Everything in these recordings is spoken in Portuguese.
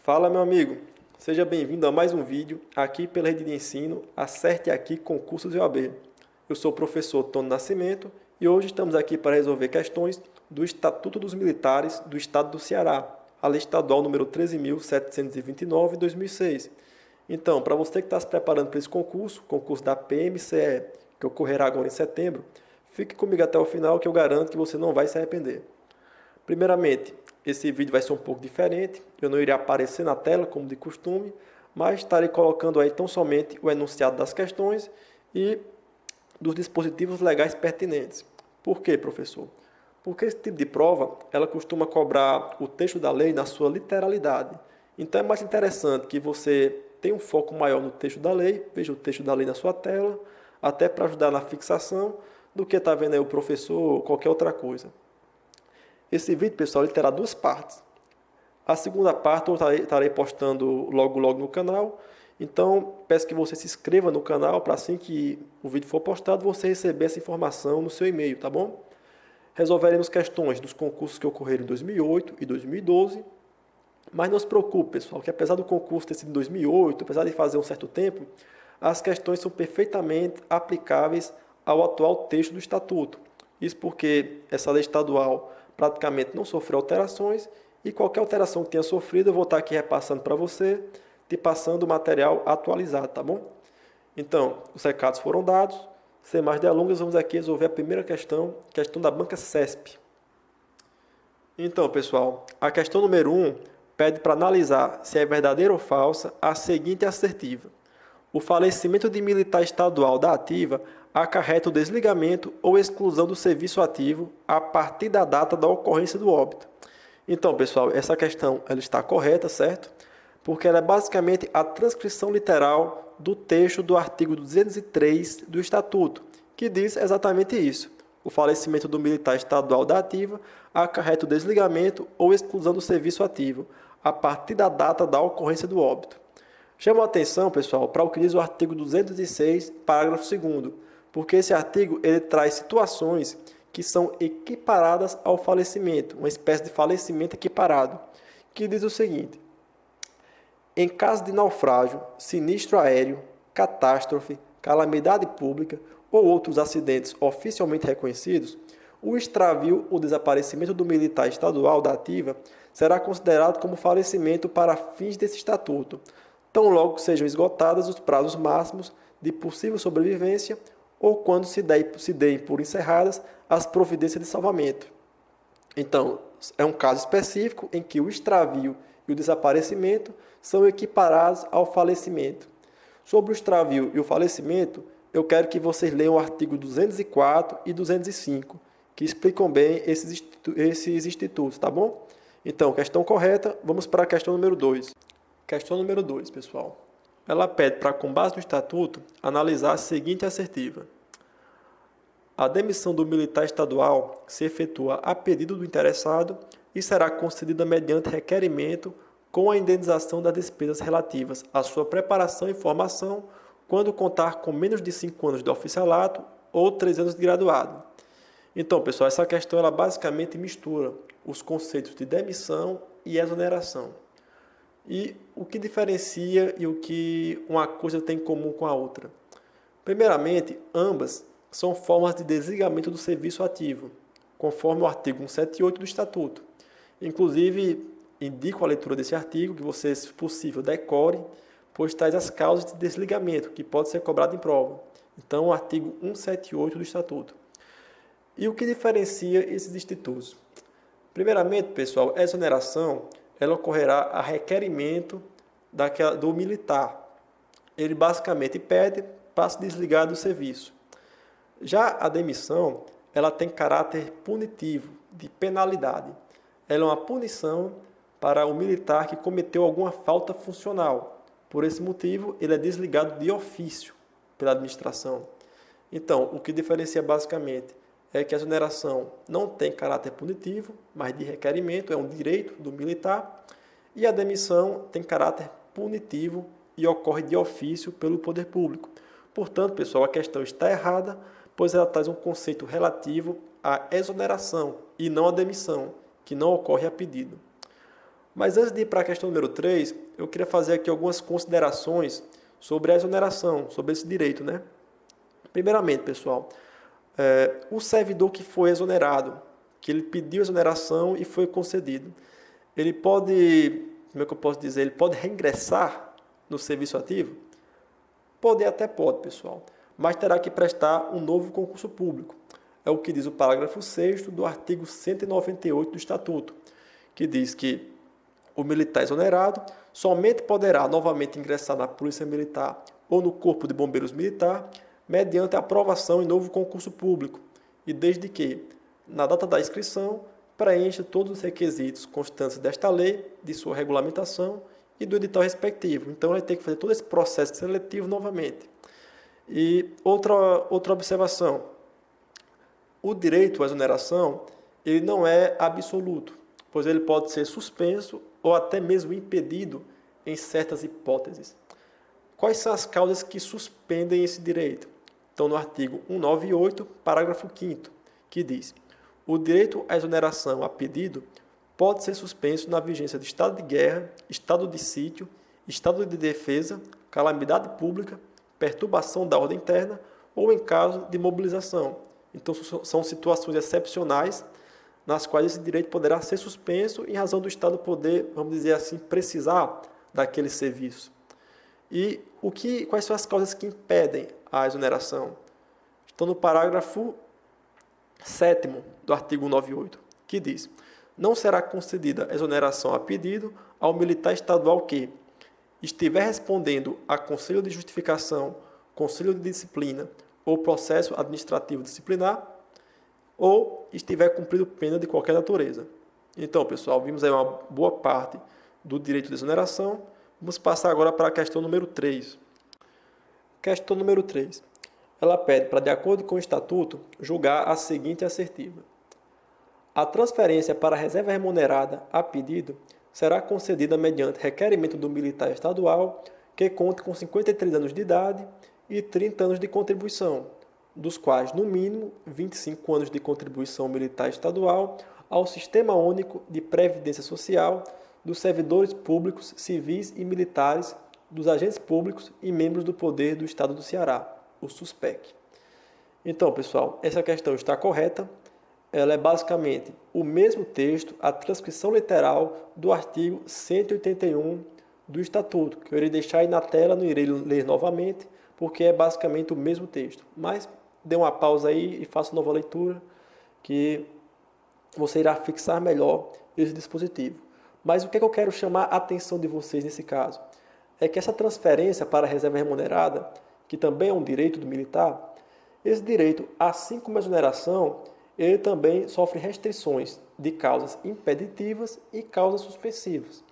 Fala, meu amigo. Seja bem-vindo a mais um vídeo aqui pela Rede de Ensino Acerte Aqui Concursos e OAB. Eu sou o professor Tony Nascimento e hoje estamos aqui para resolver questões do Estatuto dos Militares do Estado do Ceará, a Lei Estadual número 13.729 de 2006. Então, para você que está se preparando para esse concurso da PMCE, que ocorrerá agora em setembro, fique comigo até o final que eu garanto que você não vai se arrepender. Primeiramente, esse vídeo vai ser um pouco diferente, eu não irei aparecer na tela como de costume, mas estarei colocando aí tão somente o enunciado das questões e dos dispositivos legais pertinentes. Por quê, professor? Porque esse tipo de prova, ela costuma cobrar o texto da lei na sua literalidade. Então é mais interessante que você tenha um foco maior no texto da lei, veja o texto da lei na sua tela, até para ajudar na fixação, do que estar vendo aí o professor ou qualquer outra coisa. Esse vídeo, pessoal, ele terá duas partes. A segunda parte eu estarei postando logo no canal. Então, peço que você se inscreva no canal para assim que o vídeo for postado, você receber essa informação no seu e-mail, tá bom? Resolveremos questões dos concursos que ocorreram em 2008 e 2012. Mas não se preocupe, pessoal, que apesar do concurso ter sido em 2008, apesar de fazer um certo tempo, as questões são perfeitamente aplicáveis ao atual texto do Estatuto. Isso porque essa lei estadual praticamente não sofreu alterações e qualquer alteração que tenha sofrido eu vou estar aqui repassando para você, te passando o material atualizado, tá bom? Então, os recados foram dados, sem mais delongas, vamos aqui resolver a primeira questão da banca CESP. Então, pessoal, a questão número 1 pede para analisar se é verdadeira ou falsa a seguinte assertiva. O falecimento de militar estadual da ativa acarreta o desligamento ou exclusão do serviço ativo a partir da data da ocorrência do óbito. Então, pessoal, essa questão ela está correta, certo? Porque ela é basicamente a transcrição literal do texto do artigo 203 do Estatuto, que diz exatamente isso. O falecimento do militar estadual da ativa acarreta o desligamento ou exclusão do serviço ativo a partir da data da ocorrência do óbito. Chamo a atenção, pessoal, para o que diz o artigo 206, parágrafo 2º, porque esse artigo ele traz situações que são equiparadas ao falecimento, uma espécie de falecimento equiparado, que diz o seguinte: em caso de naufrágio, sinistro aéreo, catástrofe, calamidade pública ou outros acidentes oficialmente reconhecidos, o extravio ou desaparecimento do militar estadual da ativa será considerado como falecimento para fins desse estatuto, tão logo sejam esgotados os prazos máximos de possível sobrevivência ou quando se deem por encerradas as providências de salvamento. Então, é um caso específico em que o extravio e o desaparecimento são equiparados ao falecimento. Sobre o extravio e o falecimento, eu quero que vocês leiam o artigo 204 e 205, que explicam bem esses institutos, tá bom? Então, questão correta, vamos para a questão número 2. Questão número 2, pessoal. Ela pede para, com base no Estatuto, analisar a seguinte assertiva. A demissão do militar estadual se efetua a pedido do interessado e será concedida mediante requerimento com a indenização das despesas relativas à sua preparação e formação quando contar com menos de 5 anos de oficialato ou 3 anos de graduado. Então, pessoal, essa questão ela basicamente mistura os conceitos de demissão e exoneração. E o que diferencia e o que uma coisa tem em comum com a outra? Primeiramente, ambas são formas de desligamento do serviço ativo, conforme o artigo 178 do Estatuto. Inclusive, indico a leitura desse artigo, que você, se possível, decore, pois traz as causas de desligamento, que pode ser cobrado em prova. Então, o artigo 178 do Estatuto. E o que diferencia esses institutos? Primeiramente, pessoal, a exoneração ela ocorrerá a requerimento do militar. Ele basicamente pede para se desligar do serviço. Já a demissão, ela tem caráter punitivo, de penalidade. Ela é uma punição para o militar que cometeu alguma falta funcional. Por esse motivo, ele é desligado de ofício pela administração. Então, o que diferencia basicamente é que a exoneração não tem caráter punitivo, mas de requerimento, é um direito do militar, e a demissão tem caráter punitivo e ocorre de ofício pelo poder público. Portanto, pessoal, a questão está errada, pois ela traz um conceito relativo à exoneração e não à demissão, que não ocorre a pedido. Mas antes de ir para a questão número 3, eu queria fazer aqui algumas considerações sobre a exoneração, sobre esse direito, né? Primeiramente, pessoal, o servidor que foi exonerado, que ele pediu exoneração e foi concedido, ele pode, como é que eu posso dizer, ele pode reingressar no serviço ativo? Até pode, pessoal, mas terá que prestar um novo concurso público. É o que diz o parágrafo 6º do artigo 198 do Estatuto, que diz que o militar exonerado somente poderá novamente ingressar na Polícia Militar ou no Corpo de Bombeiros Militar mediante aprovação em novo concurso público e desde que, na data da inscrição, preencha todos os requisitos constantes desta lei, de sua regulamentação e do edital respectivo. Então, ele tem que fazer todo esse processo seletivo novamente. E outra observação, o direito à exoneração ele não é absoluto, pois ele pode ser suspenso ou até mesmo impedido em certas hipóteses. Quais são as causas que suspendem esse direito? Então, no artigo 198, parágrafo 5º, que diz: o direito à exoneração a pedido pode ser suspenso na vigência de estado de guerra, estado de sítio, estado de defesa, calamidade pública, perturbação da ordem interna ou em caso de mobilização. Então, são situações excepcionais nas quais esse direito poderá ser suspenso em razão do Estado poder, vamos dizer assim, precisar daquele serviço. E quais são as causas que impedem a exoneração? Estão no parágrafo 7º do artigo 198, que diz: não será concedida exoneração a pedido ao militar estadual que estiver respondendo a conselho de justificação, conselho de disciplina ou processo administrativo disciplinar ou estiver cumprido pena de qualquer natureza. Então, pessoal, vimos aí uma boa parte do direito de exoneração. Vamos passar agora para a questão número 3. Questão número 3. Ela pede para, de acordo com o Estatuto, julgar a seguinte assertiva: a transferência para a reserva remunerada a pedido será concedida mediante requerimento do militar estadual que conte com 53 anos de idade e 30 anos de contribuição, dos quais, no mínimo, 25 anos de contribuição militar estadual ao Sistema Único de Previdência Social dos servidores públicos, civis e militares, dos agentes públicos e membros do Poder do Estado do Ceará, o SUSPEC. Então, pessoal, essa questão está correta. Ela é basicamente o mesmo texto, a transcrição literal do artigo 181 do Estatuto, que eu irei deixar aí na tela, não irei ler novamente, porque é basicamente o mesmo texto. Mas dê uma pausa aí e faça nova leitura, que você irá fixar melhor esse dispositivo. Mas o que eu quero chamar a atenção de vocês nesse caso? É que essa transferência para a reserva remunerada, que também é um direito do militar, esse direito, assim como a exoneração, ele também sofre restrições de causas impeditivas e causas suspensivas.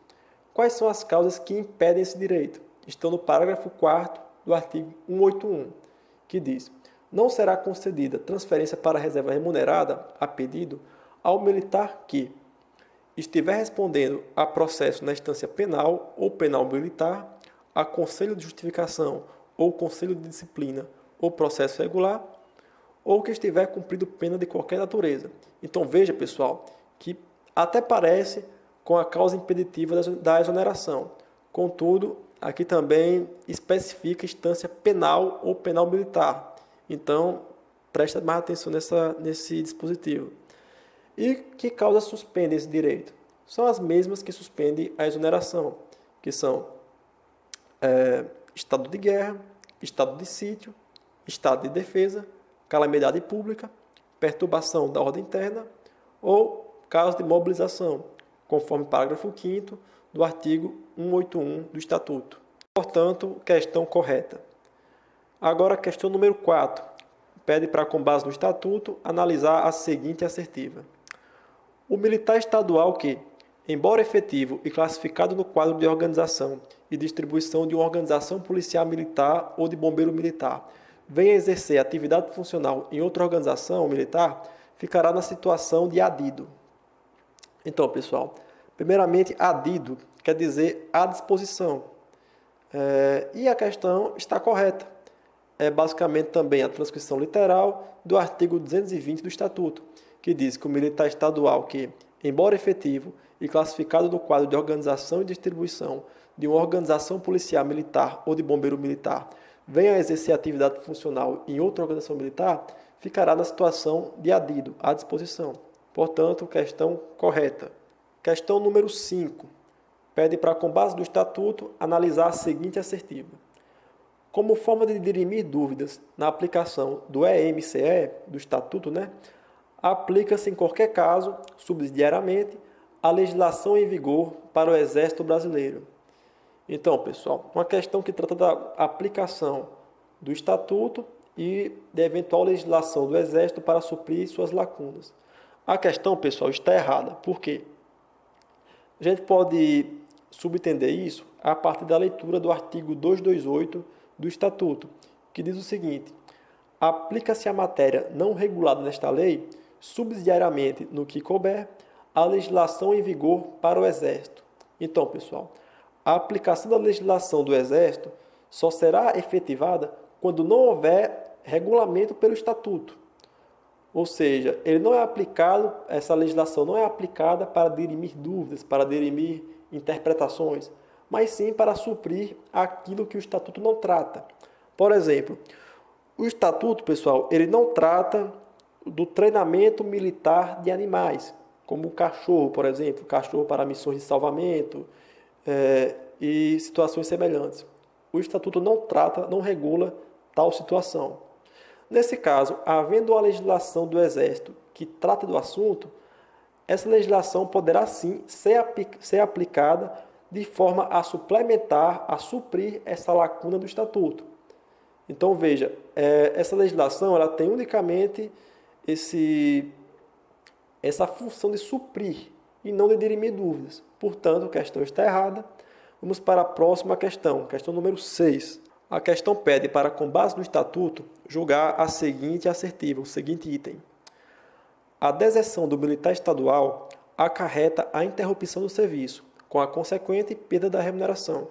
Quais são as causas que impedem esse direito? Estão no parágrafo 4º do artigo 181, que diz: não será concedida transferência para a reserva remunerada a pedido ao militar que estiver respondendo a processo na instância penal ou penal militar, a conselho de justificação ou conselho de disciplina ou processo regular, ou que estiver cumprido pena de qualquer natureza. Então veja, pessoal, que até parece com a causa impeditiva da exoneração. Contudo, aqui também especifica instância penal ou penal militar. Então, preste mais atenção nesse dispositivo. E que causas suspendem esse direito? São as mesmas que suspendem a exoneração, que são estado de guerra, estado de sítio, estado de defesa, calamidade pública, perturbação da ordem interna ou caso de mobilização, conforme parágrafo 5º do artigo 181 do Estatuto. Portanto, questão correta. Agora, a questão número 4. Pede para, com base no Estatuto, analisar a seguinte assertiva: o militar estadual que, embora efetivo e classificado no quadro de organização e distribuição de uma organização policial militar ou de bombeiro militar, venha exercer atividade funcional em outra organização militar, ficará na situação de adido. Então, pessoal, primeiramente, adido quer dizer à disposição. E a questão está correta. É basicamente também a transcrição literal do artigo 220 do Estatuto, que diz que o militar estadual que, embora efetivo e classificado no quadro de organização e distribuição de uma organização policial militar ou de bombeiro militar, venha a exercer atividade funcional em outra organização militar, ficará na situação de adido à disposição. Portanto, questão correta. Questão número 5. Pede para, com base no Estatuto, analisar a seguinte assertiva. Como forma de dirimir dúvidas na aplicação do EMCE, do Estatuto, aplica-se em qualquer caso, subsidiariamente, a legislação em vigor para o Exército Brasileiro. Então, pessoal, uma questão que trata da aplicação do Estatuto e da eventual legislação do Exército para suprir suas lacunas. A questão, pessoal, está errada. Por quê? A gente pode subentender isso a partir da leitura do artigo 228 do Estatuto, que diz o seguinte: aplica-se a matéria não regulada nesta lei, subsidiariamente no que couber, a legislação em vigor para o Exército. Então, pessoal, a aplicação da legislação do Exército só será efetivada quando não houver regulamento pelo Estatuto. Ou seja, ele não é aplicado, essa legislação não é aplicada para dirimir dúvidas, para dirimir interpretações, mas sim para suprir aquilo que o Estatuto não trata. Por exemplo, o Estatuto, pessoal, ele não trata do treinamento militar de animais, como o cachorro, por exemplo, cachorro para missões de salvamento e situações semelhantes. O Estatuto não trata, não regula tal situação. Nesse caso, havendo uma legislação do Exército que trata do assunto, essa legislação poderá sim ser aplicada de forma a suplementar, a suprir essa lacuna do Estatuto. Então, veja, essa legislação ela tem unicamente essa função de suprir e não de dirimir dúvidas. Portanto, a questão está errada. Vamos para a próxima questão, questão número 6. A questão pede para, com base no Estatuto, julgar a seguinte assertiva, o seguinte item. A deserção do militar estadual acarreta a interrupção do serviço, com a consequente perda da remuneração.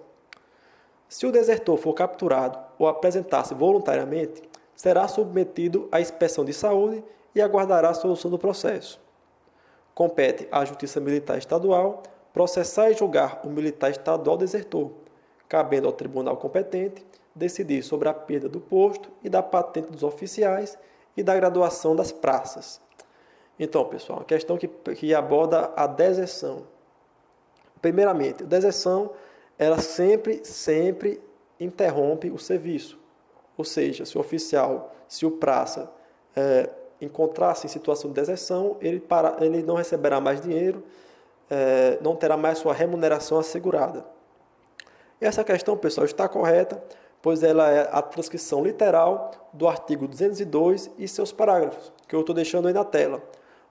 Se o desertor for capturado ou apresentar-se voluntariamente, será submetido à inspeção de saúde e aguardará a solução do processo. Compete à Justiça Militar Estadual processar e julgar o militar estadual desertor, cabendo ao tribunal competente decidir sobre a perda do posto e da patente dos oficiais e da graduação das praças. Então, pessoal, a questão que aborda a deserção. Primeiramente, a deserção, ela sempre interrompe o serviço. Ou seja, se o oficial, se o praça encontrar-se em situação de deserção, ele não receberá mais dinheiro, não terá mais sua remuneração assegurada. E essa questão, pessoal, está correta, pois ela é a transcrição literal do artigo 202 e seus parágrafos, que eu estou deixando aí na tela,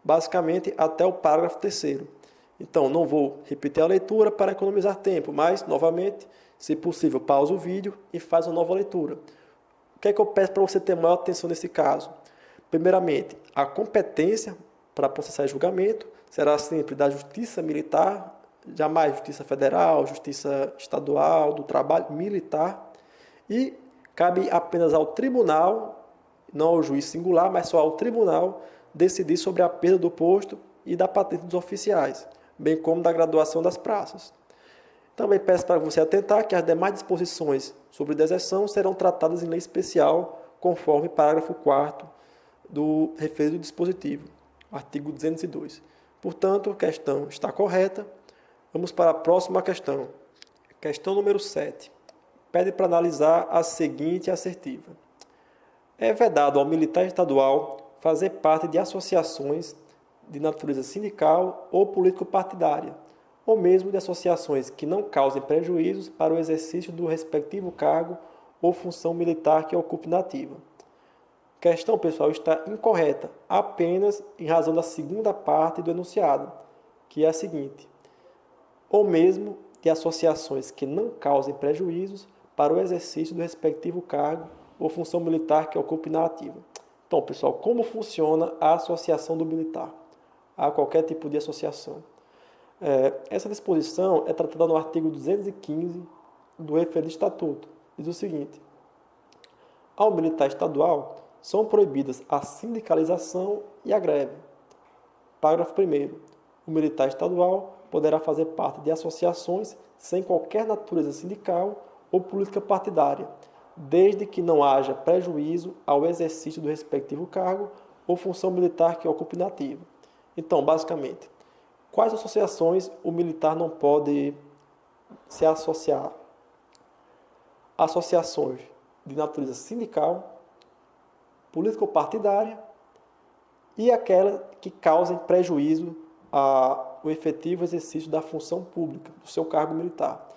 basicamente até o parágrafo 3º. Então, não vou repetir a leitura para economizar tempo, mas, novamente, se possível, pausa o vídeo e faz uma nova leitura. O que é que eu peço para você ter maior atenção nesse caso? Primeiramente, a competência para processar e julgamento será sempre da Justiça Militar, jamais Justiça Federal, Justiça Estadual, do Trabalho Militar, e cabe apenas ao tribunal, não ao juiz singular, mas só ao tribunal, decidir sobre a perda do posto e da patente dos oficiais, bem como da graduação das praças. Também peço para você atentar que as demais disposições sobre deserção serão tratadas em lei especial, conforme parágrafo 4º do referido dispositivo, artigo 202. Portanto, a questão está correta. Vamos para a próxima questão. Questão número 7. Pede para analisar a seguinte assertiva. É vedado ao militar estadual fazer parte de associações de natureza sindical ou político-partidária, ou mesmo de associações que não causem prejuízos para o exercício do respectivo cargo ou função militar que ocupe na ativa. A questão, pessoal, está incorreta apenas em razão da segunda parte do enunciado, que é a seguinte: ou mesmo de associações que não causem prejuízos para o exercício do respectivo cargo ou função militar que ocupe na ativa. Então, pessoal, como funciona a associação do militar? Há qualquer tipo de associação. Essa disposição é tratada no artigo 215 do referido Estatuto. Diz o seguinte: ao militar estadual são proibidas a sindicalização e a greve. Parágrafo 1º. o militar estadual poderá fazer parte de associações sem qualquer natureza sindical ou política partidária, desde que não haja prejuízo ao exercício do respectivo cargo ou função militar que ocupe na ativa. Então, basicamente, quais associações o militar não pode se associar? Associações de natureza sindical, político-partidária e aquelas que causem prejuízo ao efetivo exercício da função pública, do seu cargo militar.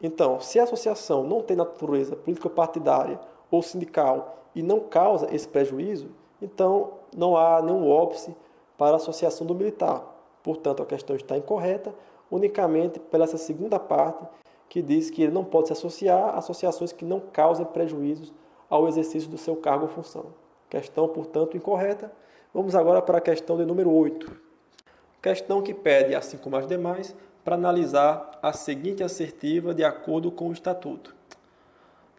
Então, se a associação não tem natureza político-partidária ou sindical e não causa esse prejuízo, então não há nenhum óbice para a associação do militar. Portanto, a questão está incorreta unicamente pela essa segunda parte, que diz que ele não pode se associar a associações que não causem prejuízos ao exercício do seu cargo ou função. Questão, portanto, incorreta. Vamos agora para a questão de número 8. Questão que pede, assim como as demais, para analisar a seguinte assertiva de acordo com o Estatuto.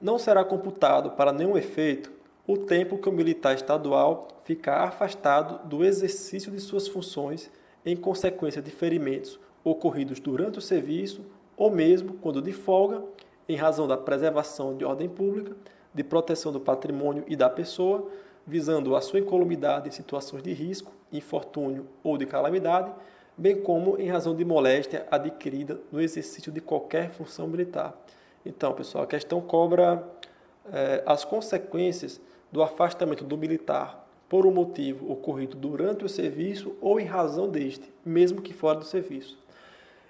Não será computado para nenhum efeito o tempo que o militar estadual ficar afastado do exercício de suas funções em consequência de ferimentos ocorridos durante o serviço ou mesmo quando de folga, em razão da preservação de ordem pública, de proteção do patrimônio e da pessoa, visando a sua incolumidade em situações de risco, infortúnio ou de calamidade, bem como em razão de moléstia adquirida no exercício de qualquer função militar. Então, pessoal, a questão cobra as consequências do afastamento do militar por um motivo ocorrido durante o serviço ou em razão deste, mesmo que fora do serviço.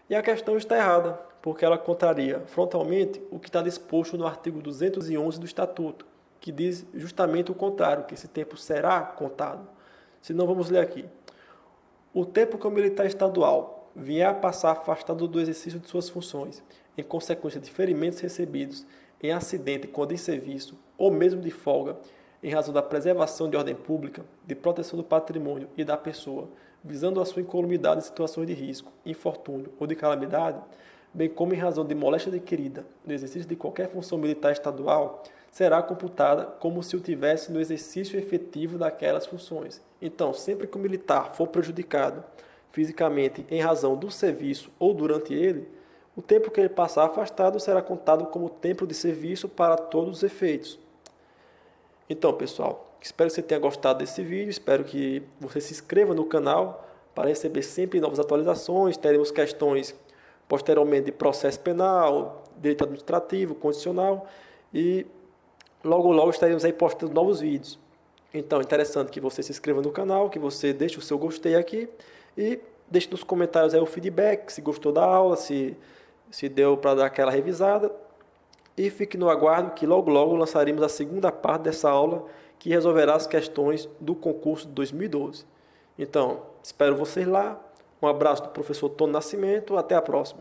E a questão está errada, porque ela contraria frontalmente o que está disposto no artigo 211 do Estatuto, que diz justamente o contrário, que esse tempo será contado. Se não, vamos ler aqui. O tempo que o militar estadual vier a passar afastado do exercício de suas funções, em consequência de ferimentos recebidos em acidente quando em serviço, ou mesmo de folga, em razão da preservação de ordem pública, de proteção do patrimônio e da pessoa, visando a sua incolumidade em situações de risco, infortúnio ou de calamidade, bem como em razão de moléstia adquirida no exercício de qualquer função militar estadual, será computada como se o tivesse no exercício efetivo daquelas funções. Então, sempre que o militar for prejudicado fisicamente em razão do serviço ou durante ele, o tempo que ele passar afastado será contado como tempo de serviço para todos os efeitos. Então, pessoal, espero que você tenha gostado desse vídeo, espero que você se inscreva no canal para receber sempre novas atualizações. Teremos questões posteriormente de processo penal, direito administrativo, constitucional e logo estaremos aí postando novos vídeos. Então, é interessante que você se inscreva no canal, que você deixe o seu gostei aqui e deixe nos comentários aí o feedback, se gostou da aula, se deu para dar aquela revisada. E fique no aguardo que logo lançaremos a segunda parte dessa aula que resolverá as questões do concurso de 2012. Então, espero vocês lá. Um abraço do professor Tony Nascimento. Até a próxima.